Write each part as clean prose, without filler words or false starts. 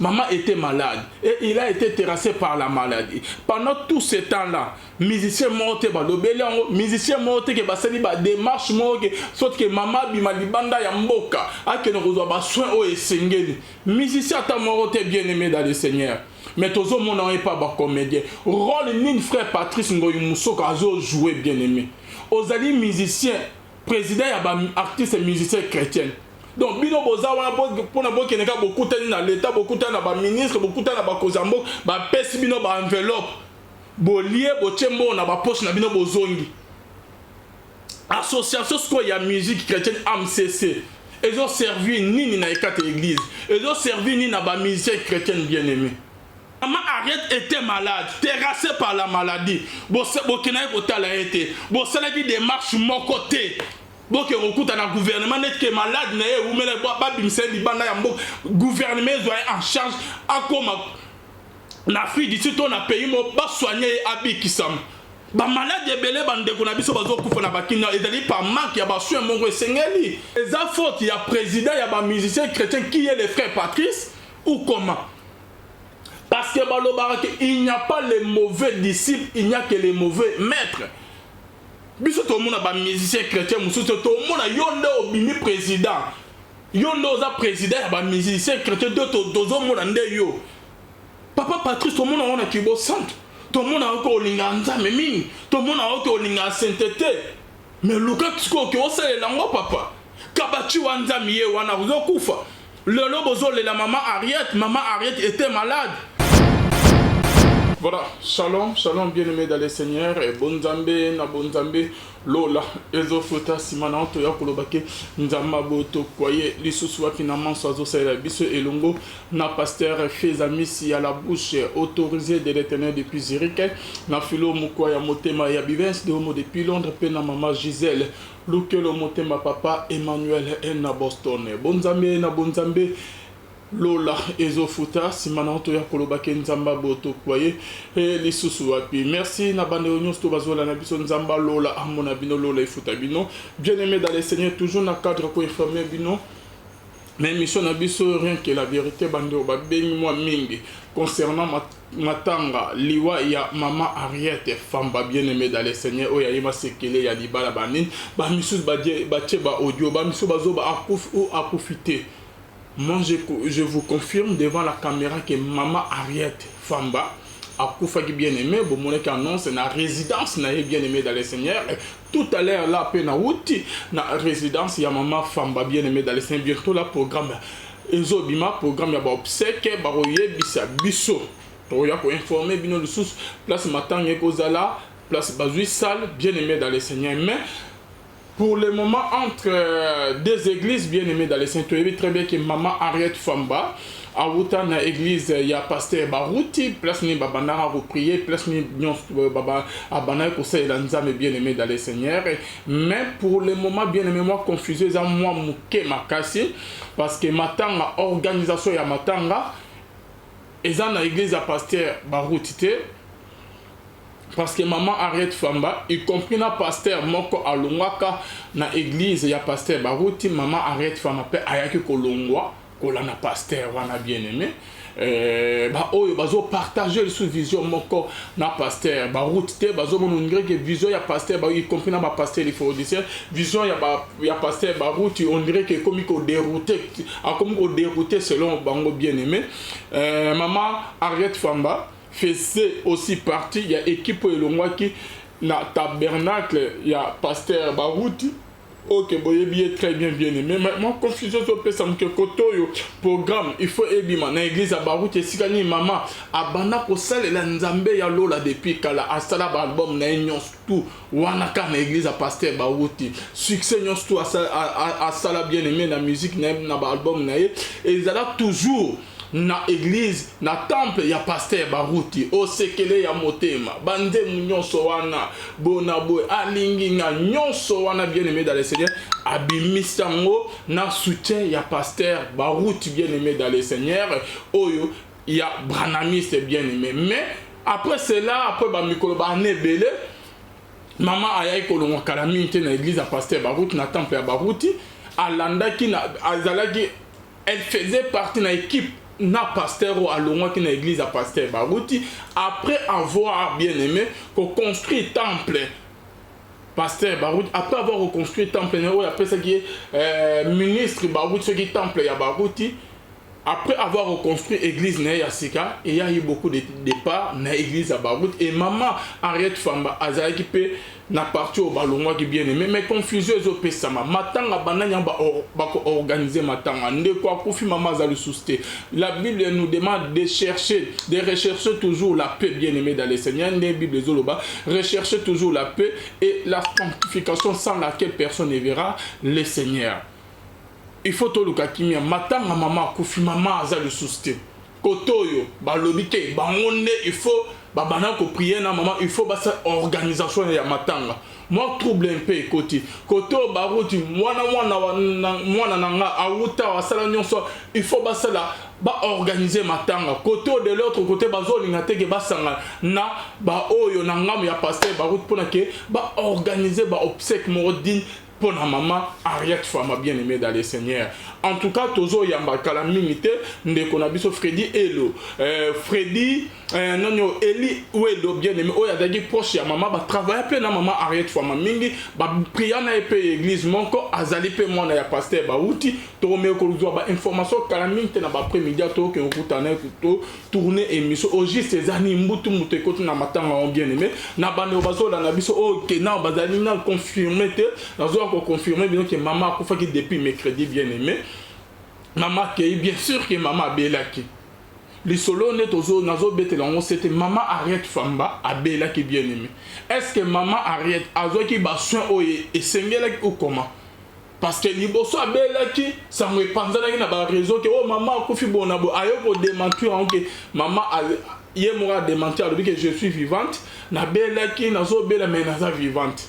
Maman était malade et il a été terrassé par la maladie. Pendant tout ce temps-là, musicien monté balobele, musicien monté que basali ba démarche monté, sauf que maman bima libanda ya mboka, a que nous reçoit soin au esengeli. Musicien ta monté bien aimé dans le Seigneur. Mais tous mon n'est pas ba comédien. Rôle ni frère Patrice Ngoyi Moussoko a joué bien aimé. Aux alliés musiciens, président ya ba artiste et musicien chrétien. Donc, bino boza wana pour na boke neka beaucoup tani na l'état, beaucoup tani na ba ministre, beaucoup tani na ba kozambo, ba pesi bino ba enveloppe. Bo lié bo tchembo na ba poche na bino bozongi. Association sko ya musique chrétienne AMCC. Ils ont servi ni na ekate église. Ils ont servi ni na ba musicien chrétien bien-aimé. Maman Ariette était malade, terrassée par la maladie. Bo kena ko la été. Bo sala qui démarche mon côté. Bon que recoute dans le gouvernement n'est que malade né ou mais pas bimse libanda ya mbok gouvernement doit en charge à comme na fille d'ici ton a pays mo pas soigner abikisam ba malade ebele bande ko na biso bazo kufa na bakina ezali par manque ya ba soin mongo sengeli eza faute ya président ya ba musicien chrétien qui est le frère Patrice ou comment parce que il n'y a pas les mauvais disciples, il n'y a que les mauvais maîtres. Biso to mona ba musicien chrétien musu to mona yonde obini président yonde oza président ba musicien chrétien to zo mona nde yo papa Patrice to mona ona kibo centre to mona ko linga nzambe mingi to mona ko linga sainteté mais luka tsko ke osele lango papa kabachi wanzami ye wana uzokufa lelo bozole la maman Ariette était malade. Voilà, shalom, shalom, bien-aimés dans le Seigneur, et bonzambe, na bonzambe, lola, ezofuta, simana, toya kolobake, nzamba boto, kwaye, lissuswa, finalement, soazo, saïla, biso, elongo, na pasteur, fez amis, si à la bouche, autorisé de l'éternel depuis Zurich, na filo, moukwaya, motema, ya bivens, de homo, depuis Londres, pe na maman Gisèle, lukelo, motema, papa, Emmanuel, et na Boston, bonzambe, na bonzambe, lola ezofuta simana to ya kolobake nzamba boto kwaye e lisusu wapi merci na bande onyo sto bazola na biso nzamba lola amona bino lola efuta bino bien aimé dans le Seigneur toujours na cadre pour informer bino mais mission na biso rien que la vérité bande ba bengi moi mingi concernant matanga liwa ya maman Ariette famba bien aimé dans le Seigneur o ya yima sekele ya libala banin ba misus ba ba audio ba misu bazo ba akuf ou akufité. Moi, je vous confirme devant la caméra que maman Ariette Famba a koufaki bien aimé, bon mon annonce na résidence na bien aimé dans le Seigneur. Tout à l'heure là pena outi na résidence ya maman Famba bien aimé dans le Seigneur bientôt la programme ezo bima programme ya ba obsèque ba royebisa biso. To ya ko informer bino le sous place matanga kozala place bazui salle bien aimé dans le Seigneur mais pour le moment, entre deux églises bien aimées dans les saints, tu sais très bien que maman Ariette Famba, à Woutana église, il y a pasteur Barouti, place ni babana à prier, place ni baba abana conseil l'anzame bien aimé dans les seigneurs. Mais pour le moment, bien aimé, moi confusé, ça moi mouké ma cassé, parce que matanga organisation ya matanga, et ça na église à pasteur Barouti. Parce que maman Ariette Famba, y compris na pasteur Moko Alongwaka na église ya pasteur Barouti, maman Ariette Famba pe ayaki kolongwa, kola na pasteur wana bien aimé. Oyo bazo partager sous vision Moko na pasteur Barouti te bazo monongre que vision ya pasteur y compris na ba pasteur il faut dire vision ya pasteur Barouti on dirait que comme ko dérouté comme ko dérouté selon bango bien aimé. Maman Ariette Famba faisait aussi partie, il y a équipe qui na tabernacle, il y a pasteur Barouti, ok, boye bien très bien aimé. Mais maintenant, confusion sur le sam que kotoyo programme, il faut ebima na église à Barouti, si kani maman abana ko sale la nzambe ya lola depuis kala asala ba album na nyons tout wanaka na église à pasteur Barouti. Succès nyons tout asala bien aimé na musique na ba album na et ils allaient toujours na église na temple ya pasteur Barouti o sekele ya motema bande nyonso wana bona boy alingi nga nyonso wana bien aimé dans le Seigneur abimisango na soutien ya pasteur Barouti bien aimé dans le Seigneur oyo ya branamiste bien aimé mais après cela après ba mikolo ba nebele maman ayai kolongo kalamite na église ya pasteur Barouti na temple ya Barouti alandaki na azalaki elle faisait partie de l'équipe na pasteur ou alongwa qui na église à pasteur Barouti après avoir bien aimé construit temple pasteur Barouti après avoir reconstruit temple il appelle ça qui est ministre Barouti ce qui temple ya Barouti après avoir reconstruit l'église na Sika, il y a eu beaucoup de départs dans l'église à Barout et maman Ariette Famba Azali qui peut na parti au balongo qui bien aimé mais confusion zo pesama matanga bananya ba organiser matanga ndeko akufi maman Azali sousté. La Bible nous demande de chercher de rechercher toujours la paix bien aimé dans les Seigneurs les Bible zoloba rechercher toujours la paix et la sanctification sans laquelle personne ne verra le Seigneur. Il faut tout le cas qui matanga maman kufi maman aza le sousté kotoyo balobike bangonde il faut babana ko prier na maman il faut basa organisation ya matanga moi trouble un peu côté koto baruti mwana nanga awuta wasala nyonso il faut basa la ba organiser matanga koto de l'autre côté bazolinga teke basanga na ba oyo na ngamu ya pasteur baruti pona ke ba organiser ba obsèque modine pour la maman Ariette Fama bien aimée dans les Seigneurs. En tout cas, Tozo Yamba Kalamimite, Ndekonabiso Freddy Elo. Freddy, non, Eli ou Elo bien aimé, Oyadagi proche ya maman, ba travailler peu na maman Ariette Fama Mingi, ba prier na épée église, monko, azali pe moi na ya pasteur Baouti, Toromé Koluzwa, ba information Kalamimite na ba après-midi, to que on koutane to tourner émission. Au juste ces années, mbutu mutekotu na matanga bien aimé, na bande bazo la nabiso, ok, na bazali na confirmé te, na pour confirmer bien que maman a fait depuis mercredi bien aimé maman qui bien sûr que maman belaki les solo net aux nazo betelango c'était maman Ariette Famba a belaki bien aimé est-ce que maman Ariette azo qui ba soin o et sengela ou comment parce que liboso a belaki ça me panzana na ba réseau que oh maman ko fi bonabo ayo ko démentir en que maman hier moi démentir depuis que je suis vivante na belaki nazo bela mais naza vivante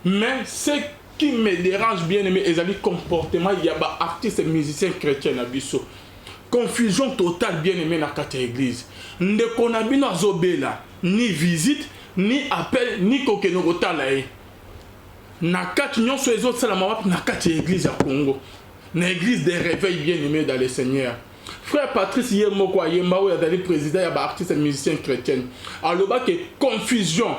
mais c'est qui me dérange bien aimé et le comportement il y a des artistes et musiciens chrétiens à biso confusion totale bien aimé dans la église ndeko na bino azobela ni visite ni appel ni kokeno kotala e na kati nyonso ezo sala mawapi na kati église ya Congo na église des réveils bien aimé dans le Seigneur. Frère Patrice Yemoko Yemba ou ya président ya ba artistes et musiciens chrétiens aloba que confusion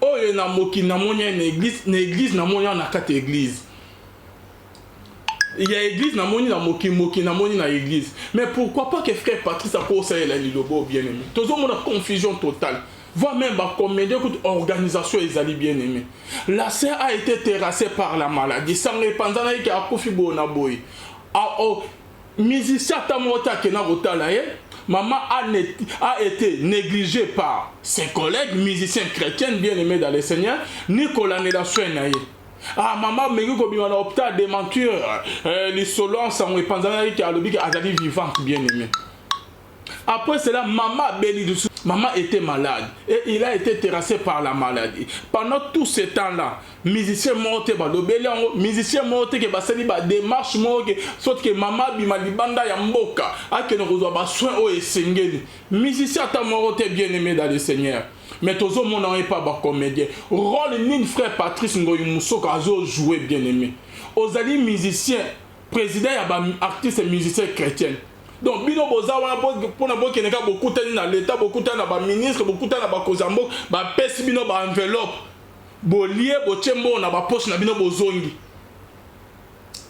oyo na moki na monya na église na monya na kati église il y a église na monya na moki na monya na église mais pourquoi pas que frère Patrice a pour ça la lilobo bien aimé toujours mon confusion totale voire même ba comédien toute organisation ezali bien aimé la sœur a été terrassée par la maladie sans répandana ki akufi bona boy musicien tamota ke na rotala ye maman a été négligée par ses collègues musiciens chrétiens bien aimés dans le Seigneur. Nicolas Nélassouen naïe. Ah maman mais ko bima na hôpital de menture les solons sans répandana qui a lobi azali vivante bien aimé. Après cela maman Bélidusu maman était malade et il a été terrassé par la maladie. Pendant tout ce temps-là, musicien monté musicien monté que basali ba démarche monté sauf que maman bima libanda ya mboka a que nous ba soin o esengeli. Musicien ta monté bien aimé dans le Seigneur. Mais toujours mon nom est pas ba comédien. Rôle ni frère Patrice Ngoyi Musoka azo jouer bien aimé. Ozali musicien président ya ba artiste et musicien chrétien. Donc bino bozawa pona bokeneka beaucoup tani na l'état beaucoup tani na ba ministre beaucoup tani na ba kozambo ba pesi bino ba enveloppe bolie bochembo na ba poche na bino bozongi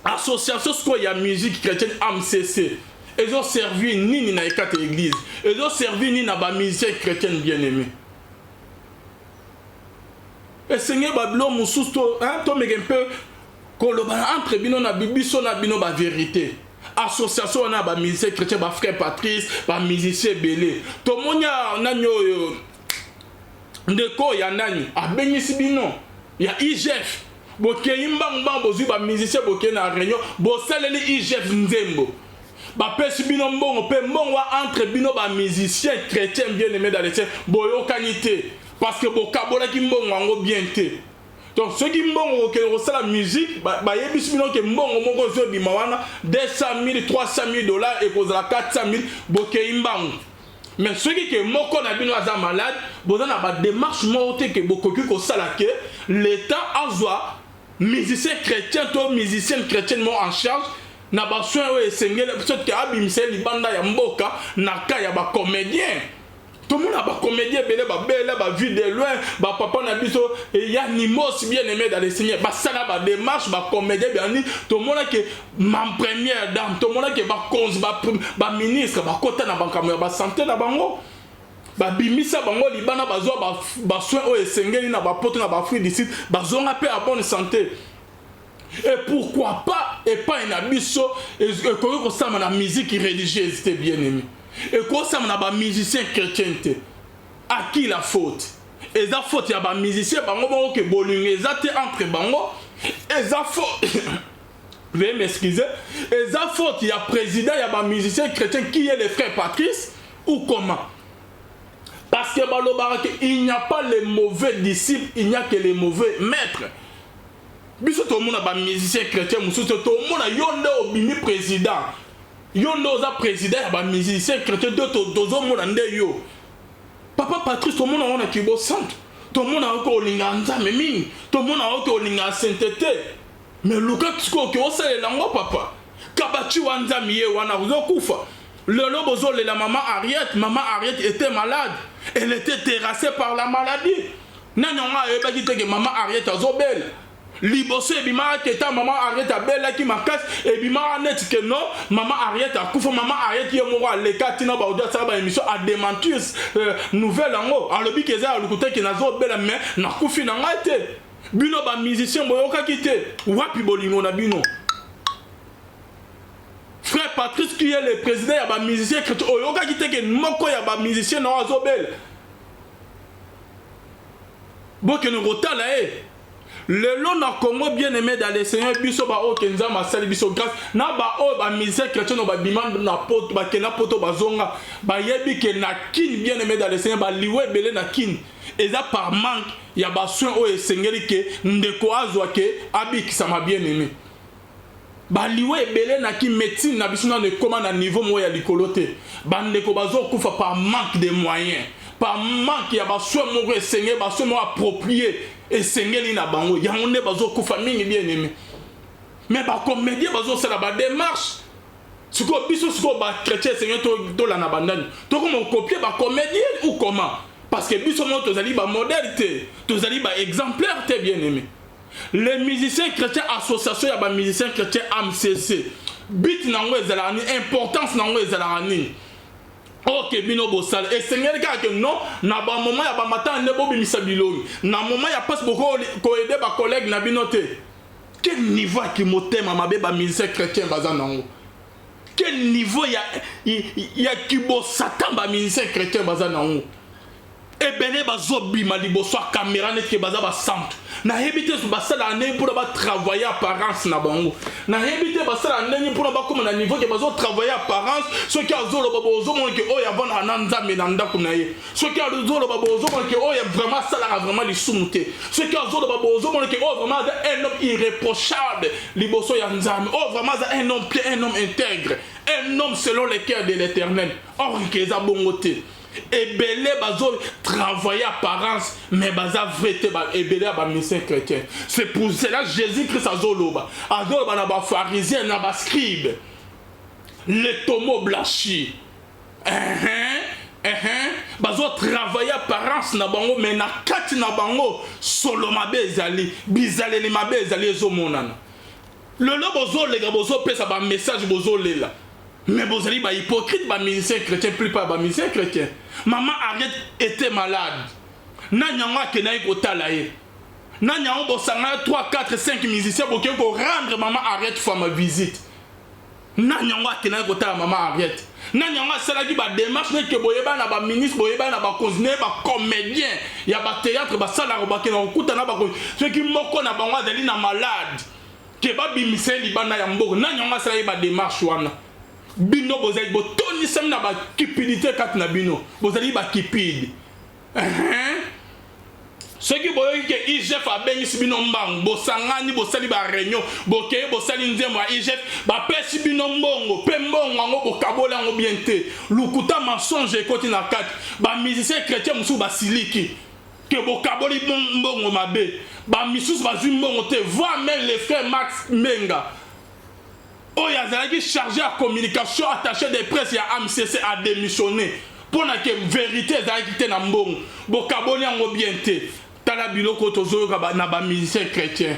association sko ya musique chrétienne AMCC ils ont servi ni na ekate église ils ont servi ni na ba musicien chrétien bien aimé et seigneur bablo mususto hein to meke un peu koloba entre bino na bibiso na bino ba vérité association na ba musicien chrétien ba frère Patrice ba musicien belé to monya nanyo ndeko ya nani abenyisi bino ya IGF boke imbangba bozu ba musicien boke na réunion bo saleli IGF nzembo ba pesi bino mbongo pe mbongo entre bino ba musicien chrétien bien aimé dans les cieux boyo kanité parce que bokabola ki mbongo ngo bien té. Donc ceux qui mbongo ke la musique ba yebisi bino ke mbongo moko zo bima wana 200,000 300,000 dollars et cause la 400,000 boke imbango. Mais ceux qui ke moko na bino aza malade boza na ba démarche moté ke bokoki ko sala ke l'état azwa musicien chrétien to musicien chrétien mo en charge na ba soin oyo esengeli soki abimisa libanda ya mboka na ka ya ba comédien. Tout le monde a ba comédien belé ba belle ba vue de loin ba papa na biso et ya nimos bien aimé dans les seigneurs ba sala ba démarche ba comédien bien ni tout le monde que ma première dame tout le monde que ba cons ba ministre ba kota na banka ba santé na bango ba bimisa bango libana ba zo ba soin o esengeli na ba poto na ba fruit d'ici ba zonga pe à bonne santé. Et pourquoi pas et pas un abisso et que ça na musique religieuse c'était bien aimé. Et quand ça m'a ba musicien chrétien à qui la faute? Et la faute il y a ba musicien bango que bolingue ezate entre bango et la faute veuillez m'excuser et la faute il y a président il y a ba musicien chrétien qui est le frère Patrice ou comment? Parce que il n'y a pas les mauvais disciples, il n'y a que les mauvais maîtres. Biso tout le monde a ba musicien chrétien mususu tout le monde a yonde obimi président. Yondo za président ya ba musicien chrétien d'autres dozo mona nde yo papa Patrice to mona wana kibo centre to mona ko linga nzame mingi to mona ko linga sainteté mais luka tiko ke osele lango papa kabachi wanzami ye wana uzokufa le lobozo le la maman Ariette était malade elle était terrassée par la maladie nanyonga eba kiteke maman Ariette azobel liboso ebima keta maman Ariette abela ki makas ebima net que non maman Ariette akufa maman Ariette ye moko aleka tina ba audio ça ba émission a démentir nouvelle ango alobi keza alukuta ki nazo bela mais nakufi na ngate bino ba musicien boyoka kite wapi bolingo na bino frère Patrice qui est le président ya ba musicien chrétien oyoka kite ke moko ya ba musicien na azo bela boke ne rotala le long na Congo bien aimé dans les seigneurs biso ba o kenza masali biso grâce na ba o ba musicien chrétien no ba bimand na poto ba kena poto ba zonga ba yebi ke na kin bien aimé dans les seigneurs ba liwe belé na kin et ça par manque ya ba soin o esengeli ke ndeko azwa ke abiki ça m'a bien aimé ba liwe belé na ki médecine na biso na ne comment na niveau mo ya likolote ba ndeko bazo kufa par manque de moyens par manque ya ba soin mo esengeli ba soin mo approprié et sengeli na bango yango ne bazo kufa mingi bien aimé mais ba comédien bazo sala ba démarche siko biso siko ba chrétien seigneur to la na bandani to comme copier ba comédien ou comment parce que biso mo tozali ba modalité tozali ba exemplaire te bien aimé les musiciens chrétiens association ya ba musiciens chrétiens AMCC but nango ezala ni importance nango ezala ni ok bino bosala et seigneur que non na ba moment ya ba matin ne bobi misabiloni na moment ya passe beaucoup ko aider ba collègue na binote quel niveau qui motema mabe ba musicien chrétien bazanango quel niveau ya kibo satan ba musicien chrétien bazanango et bene bazobi maliboso caméra net ke baza ba centre na hebite su basala ne pour ba travailler apparence na bango na hebite basala ne pour ba comme na niveau ke bazo travailler apparence ce qui azolo babozo mon ke o ya vona ananza menanda kuna ye ce qui azolo babozo mon ke o ya vraiment sala vraiment li sumuté ce qui azolo babozo mon ke o vraiment un homme irréprochable liboso ya nzame o vraiment un homme plein un homme intègre un homme selon le cœur de l'Éternel or que za bongoté et belé bazo travailler apparence mais baza vraité ba et belé ba musicien chrétien c'est pour cela Jésus-Christ azoloba na ba pharisien na ba scribe les tomo blachi bazo travailler apparence na bango mais na kati na bango solo mabe ezali bizaleli mabe ezali ezomonana le lobozo lega bozo pesa ba message bozo lela mais vous allez ba hypocrite ba musicien chrétien plus pas ba musicien chrétien maman Ariette était malade na nyanga ke na ikotala ye na nyanga bosanga 3 4 5 musiciens boke ko rendre maman Ariette fois ma visite na nyanga ke na ikotala maman Ariette na nyanga sala ki ba démarche ne ke boyeba na ba ministre boyeba na ba conseiller ba comédien ya ba théâtre ba sala ba ke na okuta na ba ko ce qui moko na bango azali na malade ke ba bimise libana ya mboko na nyanga sala ba démarche wana bino bozali botoni sam na ba cupidité kat na bino bozali ba cupide ce qui boyoki ke IGF abengisi bino mbango bosangani bosali ba réunion bokeye bosali nzembo ya IGF bapesi bino mbongo pe mbongo yango bokabola yango bien te lukuta mensonge ekoti na kati ba musicien chrétien mosusu basiliki ke bokaboli mbongo mabe ba misusu bazwi mbongo te voire même le frère Max Menga Oh, Yazalaki chargé à communication, attaché des presses, il y a AMCC a démissionné. Pour que vérité, Yazalaki te nambong. Bon, Kaboni en mobienté. Tala biloko tozo na ba musicien chrétien.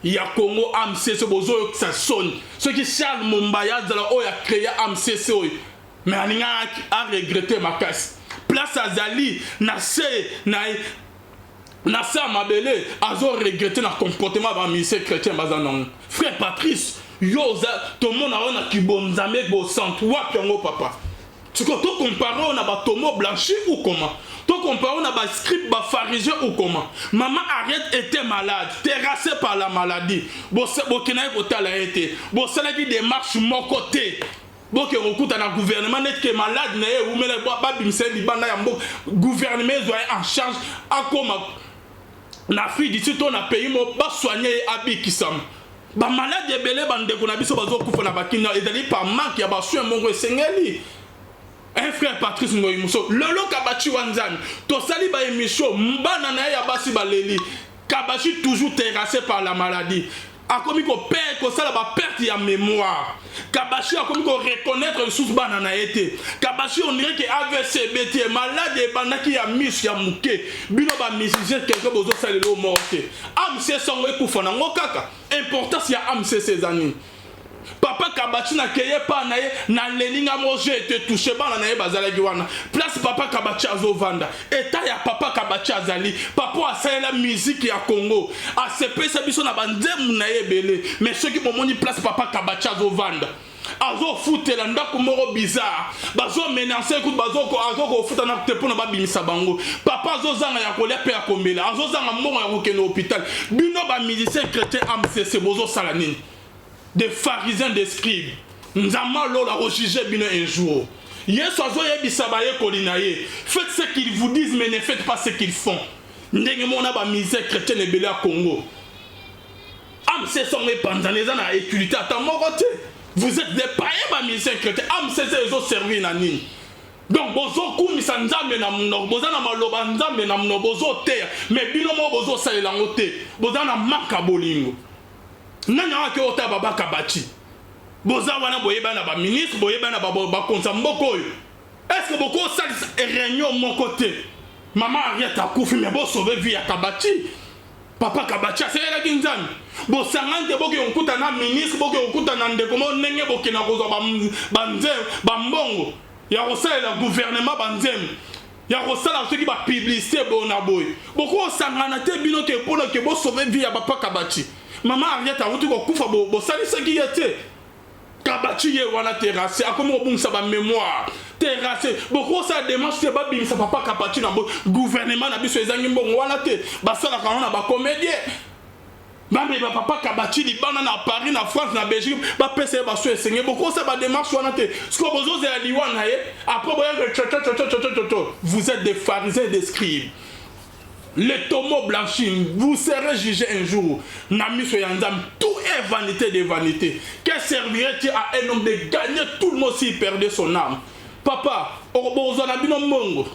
Il y a Congo AMCC, bozo ça sonne. Ceux qui Charles Mumbaya, oh, il a créé AMCC. Mais on a regretté ma casse. Place à Zali, Nassé, Nassé Mabele, Azo regretté le comportement de la musicien chrétien. Frère Patrice, Yoza, tout le monde a qui bonzame bo centre wapiango papa. Tu peux tout comparer on a ba tomo blanchi ou comment? Tout comparer on a ba script ba pharisien ou comment? Maman Arrête était malade, terrassée par la maladie. Bo kena ko tala été. Bo sala qui démarche mon côté. Bo ke okuta na gouvernement net que malade na ou mele ba bimse libanda ya mbo gouvernement en charge akoma na fille d'ici ton a pays mo ba soigner abi kisam. Ba malade ebele bande ko na biso bazo kufa na bakina ezali par manque ya ba soin mongo esengeli. Un frère Patrice Ngoyimuso lolo kabachi wanzani to sali ba émission mbana na ya basi baleli kabachi toujours terrassé par la maladie. A commis qu'on perd, qu'on ça la perte de mémoire. Kabashi a commis qu'on reconnaître sous banana été. Kabashi on dirait que AVC, BT, malade et banaki a mis sur mouké. Bino ba misé quelque chose ça le morté. AMC sans pour fana ngokaka. Importance ya AMC ces années. Papa Kabachi na keye pa na ye na lelinga moje été touché ba na ye bazala giwana. Place papa Kabachi azovanda. Eta ya papa Kabachi azali. Papa a la musique ya Congo. A sepe sa biso na bandem na ye belé. Mais ceux qui m'ont dit place papa Kabachi azovanda. Azo foutela ndako moko bizarre. Bazo menacer écoute bazo ko futa na te pona ba bimisa bango. Papa azo zanga ya kolia pe ya komela. Azo zanga moko ya kokena hôpital. Bino ba musicien chrétien AMCC bozo salanine. Des pharisiens, des scribes. Nous avons la rejuger bino un jour. Yes, faites ce qu'ils vous disent, mais ne faites pas ce qu'ils font. Nous avons une misère chrétienne et belé à Congo. AMCC sont les pandanés dans la éculité. Vous êtes des païens, ma misère chrétienne. AMCC les autres servis na nini. Donc, bozo koumi sanzambe na mno, bozo na maloba nzambe na mno, bozo terre, mais bino mo bozo saelangote, bozo na maka bolingo. Nanya ke ota baba Kabachi boza wana boyeba na ba ministre boyeba na ba konza mboko. Est-ce que beaucoup ça réunion mon côté maman Ariette a koufi mais bo sauver vie à Kabachi papa Kabachi c'est la ginzani bo sangante boke onkuta na ministre boke onkuta na ndeko mo nenge boke na kozo banze bambongo ya rosala la gouvernement banzem ya rosala ceux qui ba publicité bona boy beaucoup sangana te bino ke pona ke bo sauver vie à papa Kabachi. Maman Ariette a voulu koufa bo sali ce qui était Kabachi ye wana terrassé a comme bon ça ba mémoire terrassé beaucoup ça démarche c'est ba bim ça papa Kabachi na gouvernement na biso ezangi mbongo wana te ba sala ka na ba comédien ba me ba papa Kabachi li bana na Paris na France na Belgique ba pese ba so esengé beaucoup ça ba démarche wana te ce que bozo ze ali wana ye après vous êtes des pharisiens des scribes. Les tombeaux blanchis, vous serez jugés un jour. Nami soyanzam, tout est vanité de vanité. Quel servirait-il à un homme de gagner tout le monde s'il perdait son âme? Papa, Borzana bino mongo,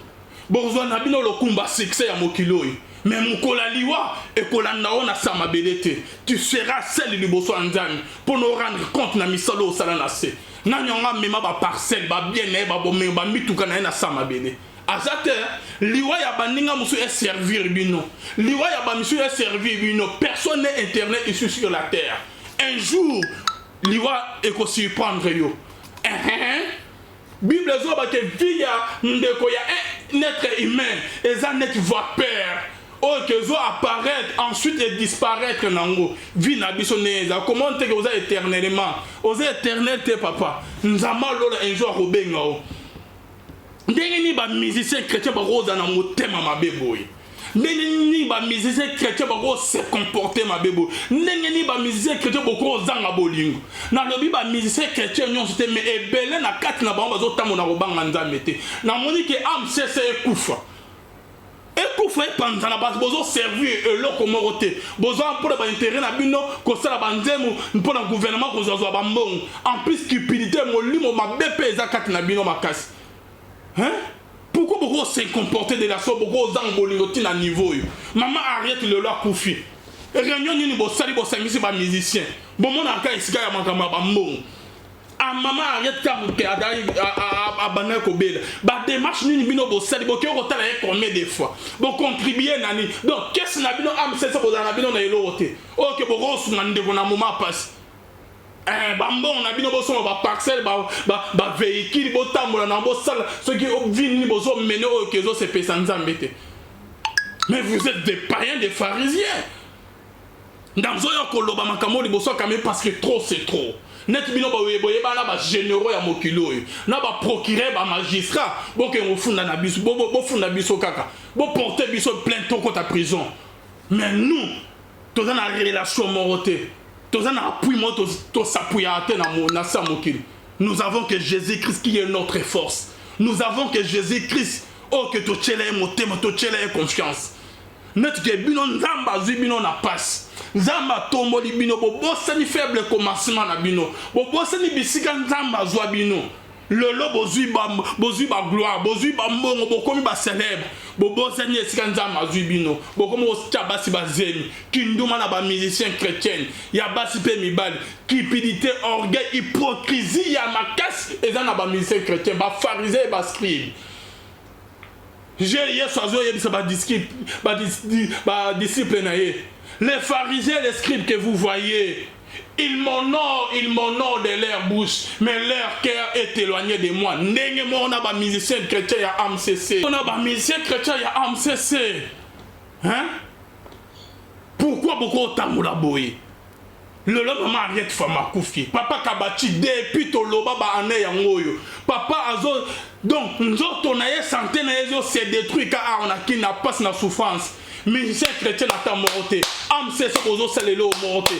Borzana bino le kumba succès à Mokiloi. Mais Mukola liwa et Kolandao na samabelete. Tu seras celle du bosso anzami pour nous rendre compte na misalo salanase. Nanyonga mema ba parcelle, ba bien ba bomé, ba mitukana na samabele. Azate, liwa ya bandinga musu est servir bino. Liwa ya bamisu est servir bino. Personne n'est internet ici sur la terre. Un jour, liwa est qu'on surprendre yo. Bible zo ba ke via ndeko ya un être humain, et ça net voit père. Oh que zo apparaître ensuite et disparaître nango. Vie na biso neza. Comment te que vous éternellement? Vous éternel te papa. Nzama lola un jour robenga o. Ndenge ni ba musicien chrétien ba roza na motema mabe boy. Ndenge ni ba musicien chrétien ba go se comporter mabe boy. Ndenge ni ba musicien chrétien ba ko zanga bolingo. Na lobi ba musicien chrétien nyon c'était mais ebele na kati na ba zo tamo na robanga nzambe te. Na moni ke AMCC ekufa. Ekufa pendant la base bozo servir eloko morote. Bozo pour ba intérêt na bino ko sala banzemu pour le gouvernement ko zo ba mbongo. En plus cupidité molimo mabe pe za kati na bino makasi. Hein? Pourquoi beaucoup se comporter de la sorte, beaucoup zangolingoti na niveau yo. Maman Ariette le loi koufi. Réunion ni bo sali bo sangisi ba musicien. Bon mon aka isika ya makamba ba mbongo. ba maman arrête ta muke a bana ko bela ba démarche ni bino bo sali bo ke ko tala combien de fois bo contribuer nani donc qu'est-ce na bino am c'est ça ko na bino na elote OK bo rosu na ndeko na moment passe bambon na bino bo so ba parcelle ba véhicule bo tambola na bo sala ce qui vini bo so mener o ke zo se pesa nzambete. Mais vous êtes des païens, des pharisiens. Dans zoyo koloba makamo liboso kame parce que trop c'est trop. Net bino ba weboye ba na ba généraux ya mokilo na ba procureur ba magistrat bo ke mo funda na biso bo funda biso kaka bo porter biso plainte contre ta prison. Mais nous tous dans la relation moroté tous dans appui mo to s'appuyer na sa mokili. Nous avons que Jésus-Christ qui est notre force. Nous avons que Jésus-Christ que to tchele motema to tchele confiance. Net ke bino nzamba zui bino na passe. Nzamba tomoli bino bo bosani faible commencement na bino. Bo bosani bisika nzamba zwa bino. Lolo bozui ba gloire, bozui ba mbongo, bo komi ba célèbre. Bo bosani esika nzamba zui bino. Bo komi ostia basi ba zemi. Kinduma na ba musicien chrétien. Ya basi pe mibali. Cupidité, orgueil, hypocrisie ya makasi eza na ba musicien chrétien, ba pharisien ba scribe. J'ai hier soir disciple naïe. Les pharisiens, les scribes que vous voyez, ils m'honorent de leur bouche, mais leur cœur est éloigné de moi. N'engé moi on a ba musicien chrétien ya AMCC. On a ba musicien chrétien ya AMCC. Hein? Pourquoi beaucoup tamoula boy? Le maman arrête fama koufi. Papa kabati depuis to loba ba ane yangoyo. Papa azo donc nzoto na ye santé na yezo se détruit car on a qui n'a pas na souffrance. Musicien chrétien na ta moroté. Am c'est ce ozo selelo moroté.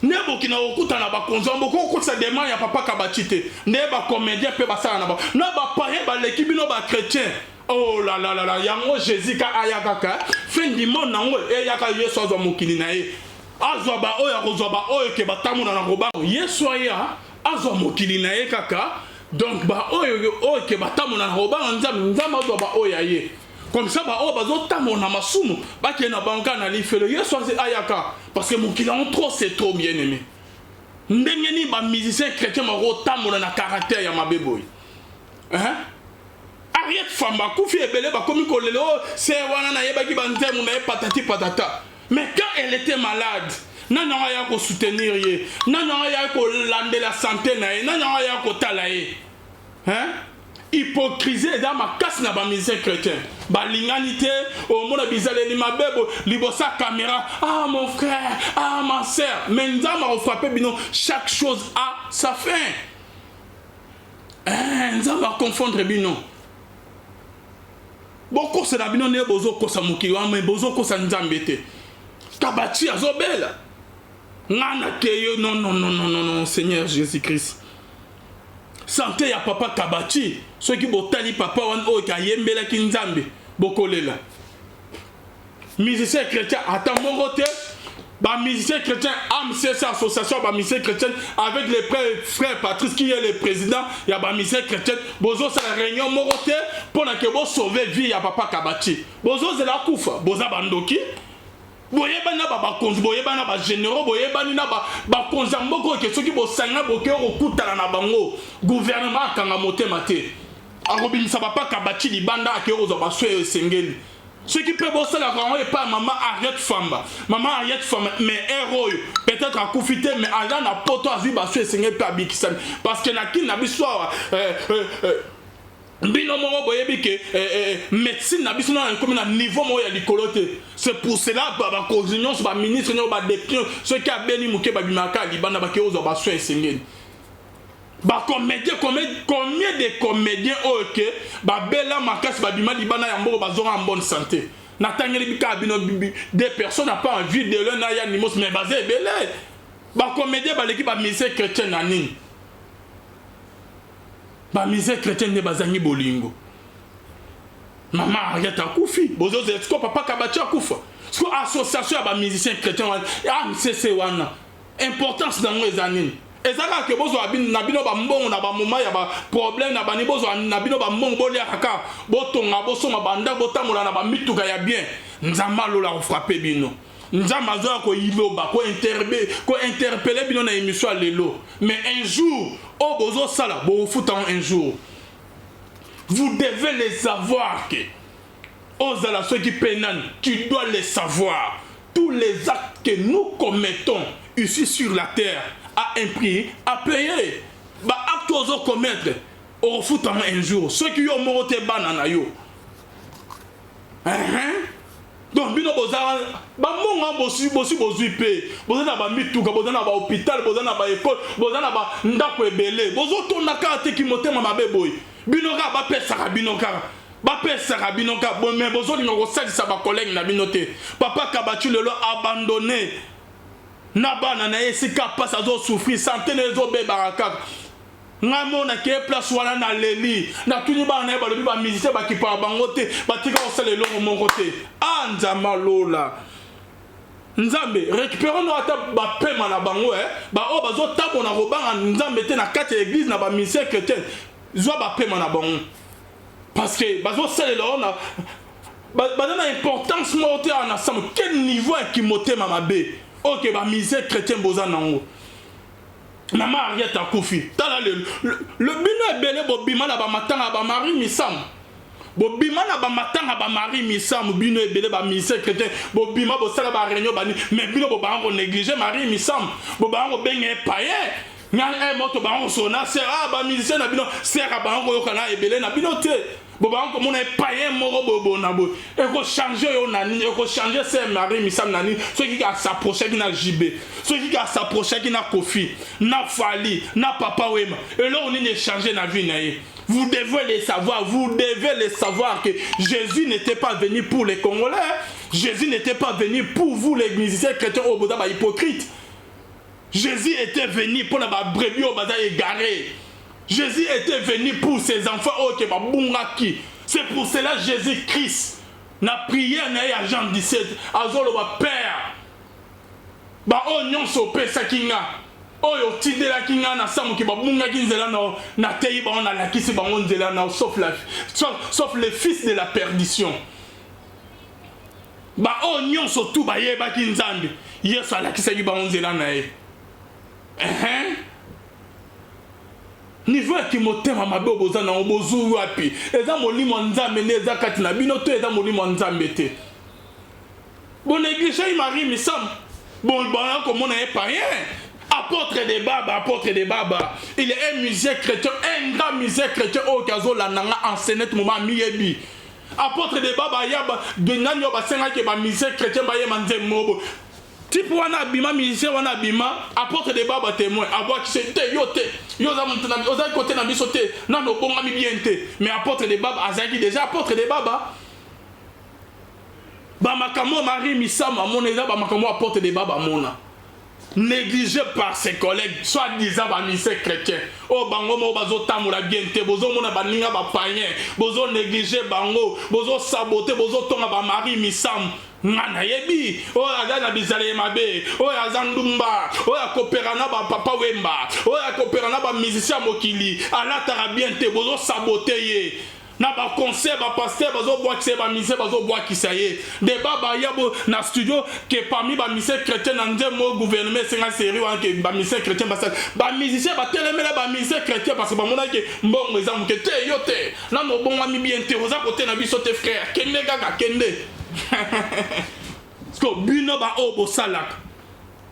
Nebo ki na okuta na ba konzo mboko ko sa demande ya papa kabati te. Ne ba comédien pe ba sala na ba. Na ba paye ba l'équipe no ba chrétien. Oh là là là là yango Jésus ka ayakaka. Fin du monde nango e yaka yeso zo mokili na ye. Azoba oya rozoba oya ke batamuna na roba yeso ya azwa mokili na ye kaka donc ba oya ke batamuna na roba nzamba azoba oya ye comme ça ba oya bazotamona masumu ba ke na banka na lifelo yeso ayaka parce que mokili en trop c'est trop bien aimé ndenge ni ba musicien chrétien ma rotamona na caractère ya mabeboy hein Ariette famba kufi ebele ba komi kolelo c'est wana na yeba ki banzemu na patati patata. Mais quand elle était malade, non ya ko soutenir ye, non ya ko lande la santé na ye, non ya ko talaye. Hein? Hypocrisie dans ma casse na ba misère chrétien. Ba linganité au mona bizale ni mabebo libosa caméra. Ah mon frère, ah ma sœur, mais nzama o frappé bino, chaque chose a sa fin. Nzama confondre bino. Beaucoup c'est la bino ne bozo ko sa mukili wa mais bozo ko sa nzambete. Kabati azobela. Nana keyo non Seigneur Jésus-Christ. Santé ya papa Kabati, ceux qui botali papa wan o ka yembela ki nzambe bokolela. Musicien chrétien atamorote ba musicien chrétien AMCC association ba musicien chrétien avec les frères Patrice qui est le président ya ba musicien chrétien bozo sa réunion morote pour na ke bo sauver vie ya papa Kabati. Bozo zela kufa, boza bandoki boyeba na ba konzi boyeba na ba généraux boyeba ni na ba konza mboko ke soki bo sanga boke okutana na bango gouvernement kanga motema te arobinisa papa Kabati libanda ake ozo ba swe sengeli ce qui peut bosser la grand et pas maman arrête famba mais héros peut-être à koufité mais ala na poto azi ba swe sengeli pa bikisan parce que na kin na biswa bino mo boyebi ke médecine na biso na comme na niveau mo ya likolote c'est pour cela ba coordination ba ministre no ba député ceux qui a beni muke ba bimaka libanda ba ke ozo ba so esengeni ba comédien combien de comédiens OK ba bela makasi ba bima libanda ya mboko ba zonga en bonne santé na tangeli bika bino des personnes n'a pas envie de l'un na ya nimos mais basé belé ba comédien ba l'équipe ba ministère chrétien na nini ba misère chrétienne ne bazangi bolingo maman arrête akufi bozo zesko papa Kabati akufa ce association ba musicien chrétien AMCC wana importance dans les années ezaka ke bozo abin na bino ba mbongo na ba moma ya ba problème na ba ni bozo na bino ba mbongo bolia kaka botonga bosoma banda botamola na ba mituka ya bien nzamba lola ko frapper bino Nzamazo ko yiloba ko interpeller bino na émission lelo. Mais un jour, oh bozo sala, bo futan un jour. Vous devez les savoir que Ozala ceux qui pénanent, tu dois les savoir. Tous les actes que nous commettons ici sur la terre à un prix, à payer. Bah actes aux commettre, au futan un jour. Ceux qui ont morté banana yo. Donc bino bozala ba monga bosi pe bozana ba mituka bozana ba hôpital bozana ba école bozana ba ndako ebele bozoto na karte ki motema mabe boy bino ka ba pesa ka bino ka ba pesa ka bino ka bon mais bozoli ngo salisa ba collègue na bino te papa Kabatu lelo abandonné na bana na esika passe azo souffrir santé na zo be baraka ngamona ke place wana na leli na tuni ba na ba lobi ba musicien ba kipa bango te ba tika osala elongo mon côté anzama lola nzambe récupérons nous ata ba pema na bango ba o bazo tabo na robanga nzambe te na kati église na ba musicien chrétien zo ba pema na bango parce que bazo sala elongo na ba na importance moté en ensemble quel niveau qui motema mabe OK ba musicien chrétien boza nango Maman Ariette a Kofi. Le bino est belé, bobima na ba matanga ba mari misam. Bobima na ba matanga ba mari misam, bino est belé ba ministère chrétien. Bobima bo sala ba réunion bani, mais bino bo ba ngo négliger mari misam. Bo ba ngo benye païen. Nya moto ba ngo sona, c'est ba musicien na bino, c'est ba ngo yokana ebelé na bino te. Bo ba ngo mona païen moro bobo na bo. E ko changer yo nani, e ko changer c'est mari misam nani, ceux qui a s'approcher qui na JB. Ceux qui a s'approché qui n'a Kofi, n'a Fali, n'a Papa Wema. Et là on est échangé dans la vie. Vous devez les savoir, que Jésus n'était pas venu pour les Congolais. Jésus n'était pas venu pour vous les musiciens chrétiens au Boda hypocrite. Jésus était venu pour la brebis au Boda égaré. Jésus était venu pour ses enfants au Keba Bungaki. C'est pour cela Jésus-Christ n'a prié à Jean 17 à Zolo Père. Ba o nyonso pesa kinga oyo tidela kinga na samu ki babunga kinzela na tei ba on a la kisi ba on nzela na sauf le fils de la perdition ba o nyonso tu ba yeba kinzambi yesu ala kisa ki ba on nzela na e niveau ki motema mabe oboza na obozu wapi eza molimo nzambe ne eza kati na bino to eza molimo nzambe te bon négligé Marie misam. Bon, comme on est païen, apôtre des babas, il est un musicien chrétien, un grand musicien chrétien au caso la nanga enseigné tout moment miebi. Apôtre des babas, il y a de nanyo basenga ke ba musicien chrétien ba yemande mobo. Type wana bima musicien wana bima, apôtre des babas témoin, avoir qui c'était yote. Yoza montana, oza côté na bisote, na no bonga mi bien te. Mais apôtre des babas azaki déjà apôtre des babas. Bamakamo Marie Misama moneza bamakamo apporte des baba mona négligé par ses collègues soit disant ba ministère chrétien o bango mo bazo tamula bien te bozo mona baninga ba païen bozo négliger bango bozo saboter bozo tonga ba Marie Misam ngana yebi o azana bizale mabe o azandumba o akoperana ba Papa Wemba o akoperana ba musicien mokili ala tara bien te bozo saboter ye na ba concert ba pasteur bazo bois qui ba mise bazo bois qui ça y est débat ba yabo na studio que parmi ba mise chrétien na ndemo gouvernement c'est nga série wan que ba mise chrétien ba musicien ba telemela ba mise chrétien parce que ba mona que mbongo exemple que te yote na no bon ami bien te oza côté na biso te frère kende gaga kende parce que bino ba o bo salak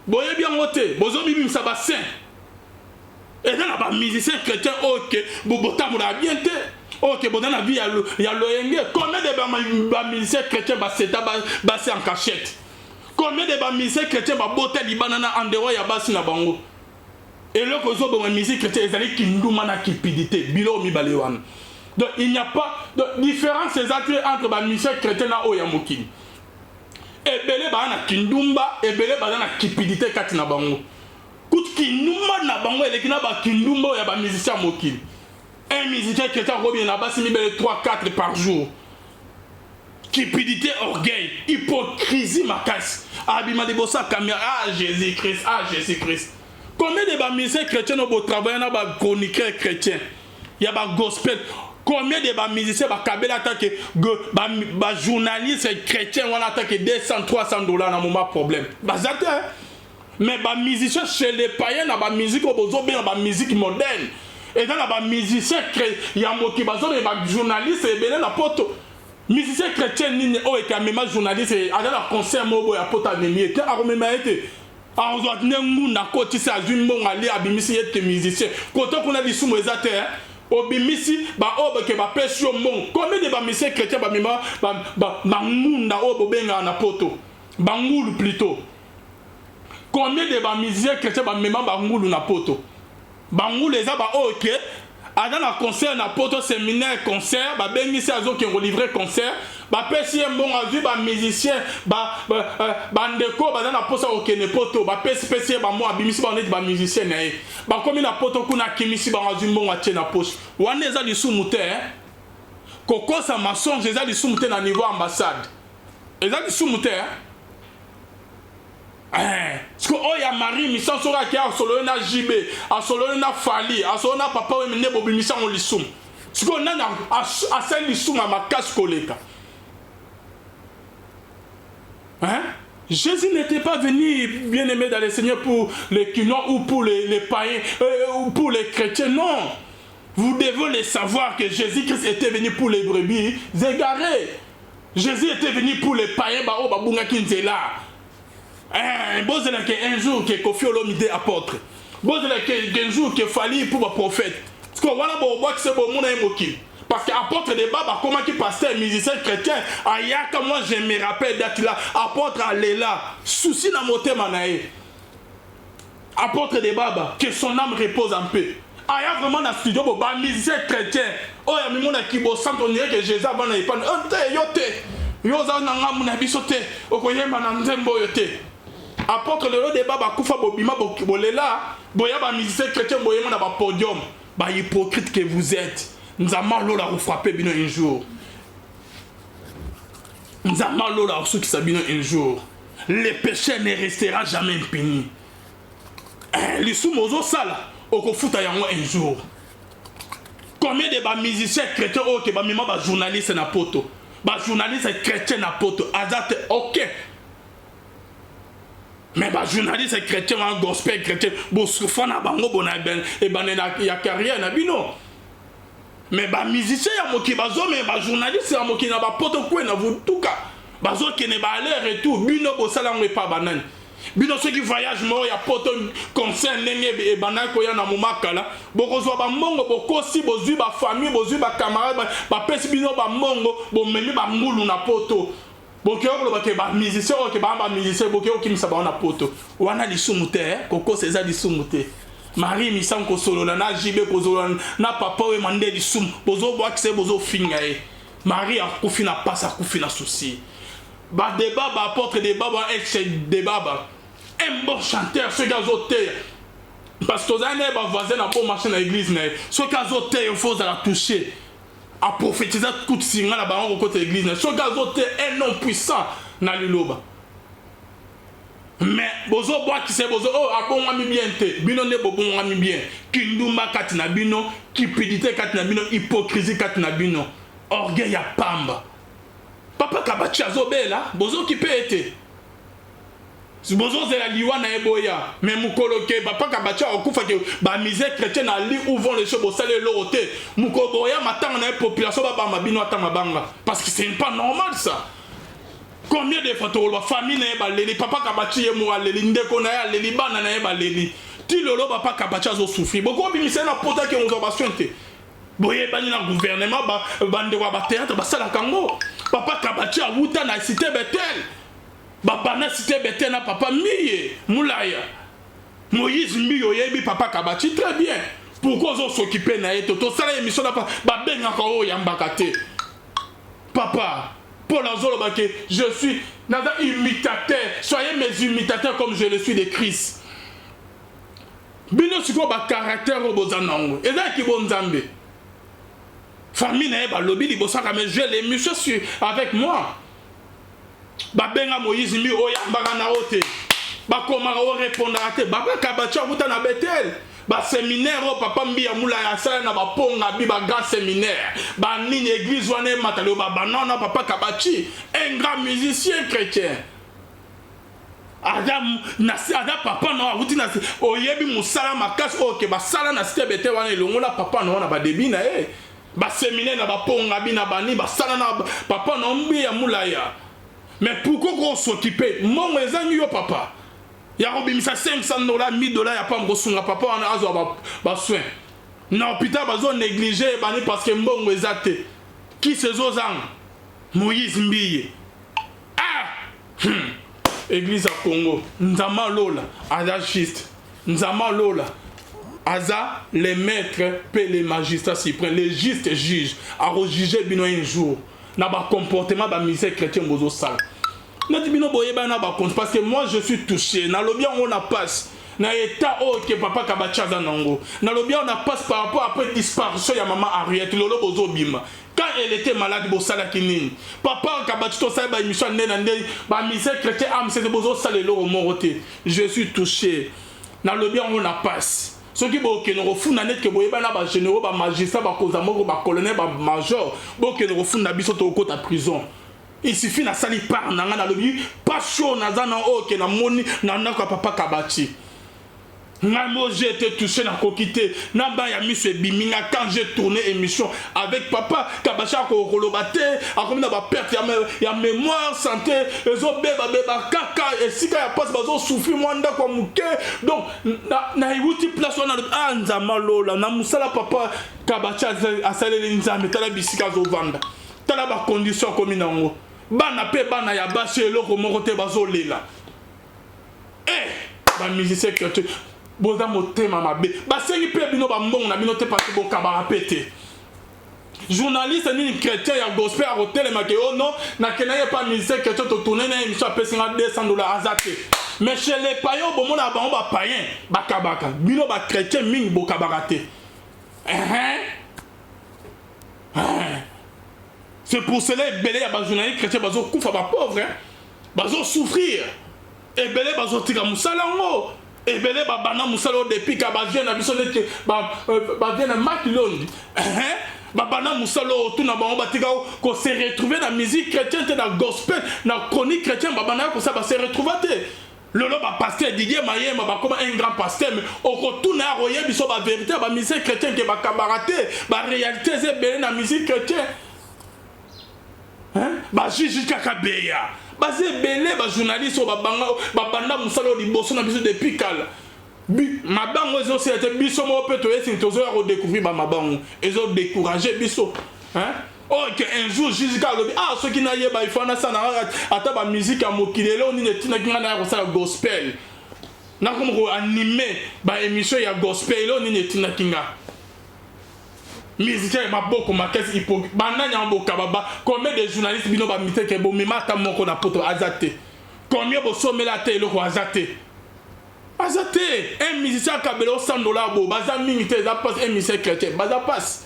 boye bien wote bozo bibi sa ba saint et là ba musicien chrétien OK bobota mona bien te OK, bon dans la vie il y a le combien de musiciens chrétiens c'est en cachette. Combien de musiciens chrétiens boté libanana en dehors ya basi na bango. Et le kozo bon musique chrétien ezali kinduma na kipidité bilo mi balewan. Donc il n'y a pas de différence entre ba musiciens chrétiens na oya mokili. Ebele ba na kindumba, ebele ba na kipidité kati na bango. Kut kinduma na bango elekina ba kindumba ya ba musiciens mokili. Un musicien qui est en robin là-bas, c'est 3-4 par jour. Cupidité, orgueil, hypocrisie, ma casse. Abima de bossa caméra, Jésus-Christ, Jésus-Christ. Combien de musiciens chrétiens ont travaillé dans le chroniqueur chrétien? Il y a un gospel. Combien de musiciens bakabela attaque journalistes chrétiens on attaque 200 300 dollars dans moment problème. Bazate mais ba musiciens chez les païens na ba musique obozo bien ba musique moderne. Et dans la musicien il y a moki bazo mais ba journaliste et ben na poto. Musicien chrétien ni o et même journaliste et dans la concert mobo ya poto nemi et aromema été. Alors on doit nengu na koti sa jumbo ali abimisi et musicien. Koto qu'on a dit sous ezate obimisi ba obe ke ba pesio mon. Combien de ba musiciens chrétiens ba mima ba ngunda obo benga na poto. Bangulu plutôt. Combien de musiciens chrétiens ba mema bangulu na poto. Bangulu eza ba OK. Dans la concert na poto séminaire concert ba bengisi azo ki livrer concert ba pesi bon azu ba musicien ba ndeko ba na posa okene poto ba pesi ba mo abimisi ba net ba musicien na ye ba komi na poto kuna kimisi ba azu bon atie na poche wana eza lisumute koko sa mensonge eza lisumute na niveau ambassade eza lisumute parce que oya Marie mission sera qui a solo na JB a solo na Fali a solo na papa we mene bobi mission on lisum parce que on a sel lisum à ma casse koleka Jésus n'était pas venu bien aimé dans le Seigneur pour les quinois ou pour les païens ou pour les chrétiens non vous devez le savoir que Jésus-Christ était venu pour les brebis égarées Jésus était venu pour les païens ba o ba bunga kinzela un jour que Kofi Olomide apôtre un jour que Fali pour un prophète parce que voilà c'est bon mon amoki parce que apôtre de baba comment qui pasteur musicien chrétien ayaka moi je me rappelle d'être là apôtre Alela souci na motema nae apôtre de baba que son âme repose en paix aya vraiment dans studio bo ba musicien chrétien oh ya mimona ki bo sant on dirait que Jésus va na ipane yo za na ngamu na bisote okoyemba na nzembo yote apôtre le débat ba kufa bobima bolela boya ba musicien chrétien boyema na ba podium ba hypocrite que vous êtes nzama lola vous frapper bino un jour nzama lola ceux qui sabino un jour le péché ne restera jamais impuni les soumozo sala okofuta yango un jour combien de ba musiciens chrétiens ok ba mima ba journaliste na poto ba journaliste chrétien na poto azate OK mais ba journaliste chrétien en gospel chrétien bo souffre na bango bona ben et ben ya carrière na bino mais ba musicien ya moki bazo mais ba journaliste ya moki na ba poto ko na vutuka bazo kene ba aller et tout bino bo sala ngwe pa banane bino ceux qui voyagent mo ya poto concert ndenge e banane ko ya na momakala boko zo ba mongo boko si bozu ba famille bozu ba camarade ba pesi bino ba mongo bo memi ba ngulu na poto boke okoloba ba musicien ok ba musicien boke okimisa ba na poto wana lisumute koko seza lisumute Marie misan ko solo na jibe ko solo na papa we mande lisum bozo boakse bozo finga e Marie akufi na pasa akufi na souci ba débat ba apôtre débat ba ex débat ba un bon chanteur ce gars auteur parce que zane ba voisin na bon marché na église na ce gars auteur il faut la toucher à prophétiser tout singa la ba on côté église na ce gars auteur un homme puissant na liloba mais bozo bois qui c'est bozo oh abon ami bien te bino ne bobon ami bien kinduma katina bino cupidité katina bino hypocrisie katina bino orgueil ya pamba papa kabachi azobela bozo qui peut être bozo zela liwa na eboya mais mukoloke papa kabachi okufa ke ba misère chrétienne ali où vont les choses bosale lorote mukoboya matanga na population ba bamba bino atanga banga parce que c'est pas normal ça. Combien de fois tu as famille na leli papa kabachi ye mo leli ndeko na ya leli bana na ba leli ti lolo papa kabachi azo souffrir beaucoup bimise na pota ke observation te boye bani na gouvernement ba bande wa ba théâtre ba sala kango papa kabachi a wuta na cité Bethel ba bana cité Bethel na papa miye mulaya Moïse miyo yebi papa kabachi très bien pourquoi on s'occuper na eto to sala émission na ba benga ko yambaka te papa Paul Azolo Baké, je suis un imitateur. Soyez mes imitateurs comme je le suis de Christ. Bino siko ba caractère obozanango. Et là qui bon Zambé. Famille na ba lobby li bosaka mais je les monsieur sur avec moi. Ba benga Moïse mi oya mbaka na ote. Ba komara o répondre à te. Baba kabacha wuta na Bethel. ba séminaire o papa mbi ya mula ya sala na ba ponga bi ba grand séminaire ba nini église wana matalo ba banana papa Kabachi un grand musicien chrétien ada papa no avuti na oyebi musala makasi oke ba sala na cité bete wana elongola papa no na ba debi na ba séminaire na ba ponga bi na bani ba sala na papa no mbi ya mula ya mais pourquoi qu'on s'occuper mon ezangi yo papa ya robimisa $500 $1000 ya pa mkosunga papa wana azwa ba soin na hôpital bazo négliger bani parce que mbongo ezate qui se zozang Moïse Mbiye Église à Congo Nzama Lola Aza juste Nzama Lola Aza les maîtres et les magistrats suprêmes les justes juges à rejuger bino un jour na ba comportement ba misère chrétien bozo sala na bino boye ba na ba compte parce que moi je suis touché na lobia on a passe na état o que papa Kabachi aza nango na lobia on a passe par rapport après disparition ya maman Ariette lolo bozo bima. Quand elle était malade, Bossala Kinine, papa Kabachi to sa ba émission nende ba misère chrétien am c'est bozo sala lo moroté. Je suis touché. Na lobia on a passe. Ce qui bo ke no refuna net ke boyeba na ba généraux ba magistrat ba koza moko ba colonel ba major bo ke no refuna biso to kota prison. Il suffit na sali par na nga na lobby pas chaud na zana o ke na moni na na papa Kabachi. Moi j'ai été touché na kokité na ba ya miso biminga quand j'ai tourné émission avec papa Kabachi ko kolobate a comme na ba perte ya mémoire santé ezo beba kaka et sika ya passe bazo souffrir mwanda kwa muke donc na iwuti place na Nzama Lola na musala papa Kabachi asaleli nzambe tala bisika zo vanda tala ba condition comme nango bana pe bana ya bashi eloko moko te bazo lela ba musicien chrétien boza motema mabe basengi pe bino ba mbongo na bino te parce bo kabara pété journaliste ni chrétien ya gospel à hôtel ma ke oh non na kenaye pas musicien chrétien to tourner na émission pesi na $200 azate mais chez les païens bon mona ba païen ba kabaka bino ba chrétien mingi bo kabarate c'est pour cela belé ya ba journaliste chrétien bazo kufa ba pauvre bazo souffrir et belé bazo tika musalango et belé babana musalo depuis ka ba vient na biso nete ba vient na makilondi babana musalo tout na ba batika ko se retrouver na musique chrétienne na gospel na chronique chrétienne babana ko ça ba se retrouver lolo ba pasteur Didier Mayema ba comme un grand pasteur mais au retour na royer biso ba vérité ba musique chrétienne ke ba cabareté ba réalité c'est belé na musique chrétienne ba juge kakabeya basé belé ba journaliste ba banda musalo liboso na biso depuis kala mabango ezo c'était biso mo peto esi tozo ya redécouvrir ba mabango ezo décourager biso oh que un jour jusqu'à ce qui n'a yeba il faut na sana ata ba musique ya mokili lelo ni netina kinga na ko sala gospel na comme ko animer ba émission ya gospel lelo ni netina kinga musicien maboko makasi hypocrite banda nyamboka baba combien de journalistes bino ba mité ke bo mimata moko na poto azate combien bo somela te eloko azate un musicien kabelo $100 bo baza mingi za passe un musicien chrétien baza passe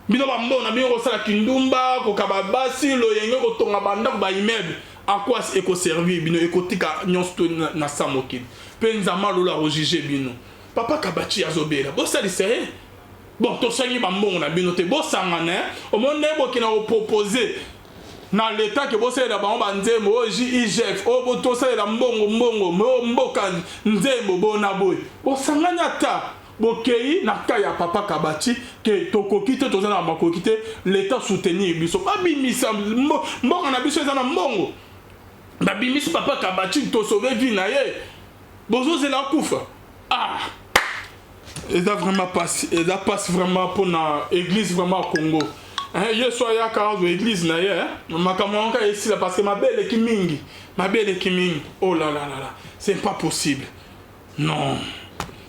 bino ba mbona bino ko sala kindumba ko kababasi lo yenge ko tonga banda ko ba immeuble à quoi eko servir bino ekotika nyonso na samoki pe Nzama Lola rejuger bino papa Kabachi azobela bo sali sérieux. Bon, tout ça qui va mourir na binote bo sangana au monde bo qui n'a proposé na l'état que bo c'est la ba nzembo o JIGF o bo to ça la mbongo mboka nzembo bo na boy bo sangana ta bo kei na kaya papa Kabachi que to kokite to na makokite l'état soutenir biso ba bimisa mboka na biso za na mbongo ba bimis papa Kabachi to sauver vie na ye bozo c'est la kufa et ça vraiment passe vraiment pour la église vraiment au Congo hier soir ya cause église na hier makamanga ici là parce que ma belle qui mingi oh là là c'est pas possible non.